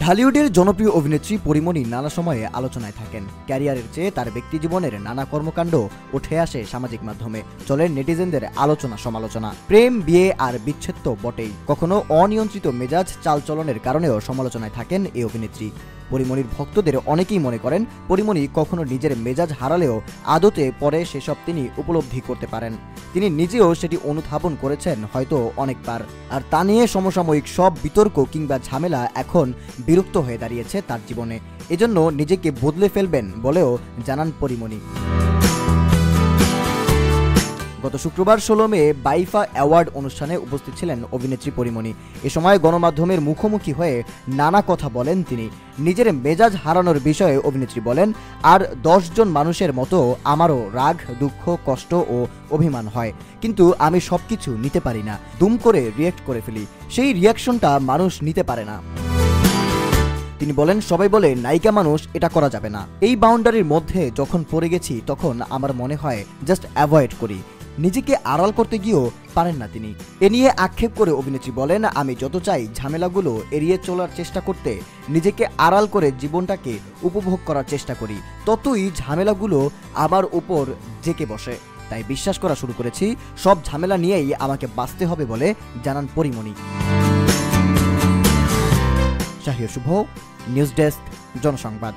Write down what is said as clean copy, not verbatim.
ঢালিউডের জনপ্রিয় অভিনেত্রী পরিমণি নানা সময়ে আলোচনায় থাকেন। ক্যারিয়ারের চেয়ে তার ব্যক্তিজীবনের নানা কর্মকাণ্ড উঠে আসে সামাজিক মাধ্যমে, চলে নেটিজেনদের আলোচনা সমালোচনা। প্রেম, বিয়ে আর বিচ্ছেদ তো বটেই, কখনো অনিয়ন্ত্রিত মেজাজ চালচলনের কারণেও সমালোচনায় থাকেন এই অভিনেত্রী। পরিমণির ভক্তদের অনেকেই মনে করেন পরিমণি কখনো নিজের মেজাজ হারালেও আদতে পরে সেসব তিনি উপলব্ধি করতে পারেন। তিনি নিজেও সেটি অনুধাবন করেছেন হয়তো অনেকবার। আর তা নিয়ে সমসাময়িক সব বিতর্ক কিংবা ঝামেলা এখন বিরক্ত হয়ে দাঁড়িয়েছে তার জীবনে। এজন্য নিজেকে বদলে ফেলবেন বলেও জানান পরিমণি। গত শুক্রবার 16 মে বাইফা অ্যাওয়ার্ড অনুষ্ঠানে উপস্থিত ছিলেন অভিনেত্রী পরিমণি। এ সময় গণমাধ্যমের মুখোমুখি হয়ে নানা কথা বলেন তিনি। নিজের মেজাজ হারানোর বিষয়ে অভিনেত্রী বলেন, আর 10 জন মানুষের মতো আমারও রাগ, দুঃখ, কষ্ট ও অভিমান হয়, কিন্তু আমি সবকিছু নিতে পারি না, দুম করে রিয়্যাক্ট করে ফেলি। সেই রিয়াকশনটা মানুষ নিতে পারে না। তিনি বলেন, সবাই বলে নায়িকা মানুষ, এটা করা যাবে না। এই বাউন্ডারির মধ্যে যখন পড়ে গেছি তখন আমার মনে হয় জাস্ট অ্যাভয়েড করি। নিজেকে আড়াল করতে গিয়েও পারেন না তিনি। এ নিয়ে আক্ষেপ করে অভিনেত্রী বলেন, আমি যত চাই ঝামেলাগুলো এড়িয়ে চলার চেষ্টা করতে, নিজেকে আড়াল করে জীবনটাকে উপভোগ করার চেষ্টা করি, ততই ঝামেলাগুলো আমার উপর জেঁকে বসে। তাই বিশ্বাস করা শুরু করেছি সব ঝামেলা নিয়েই আমাকে বাঁচতে হবে বলে জানান পরিমণি। শাহির শুভ, নিউজ ডেস্ক, জনসংবাদ।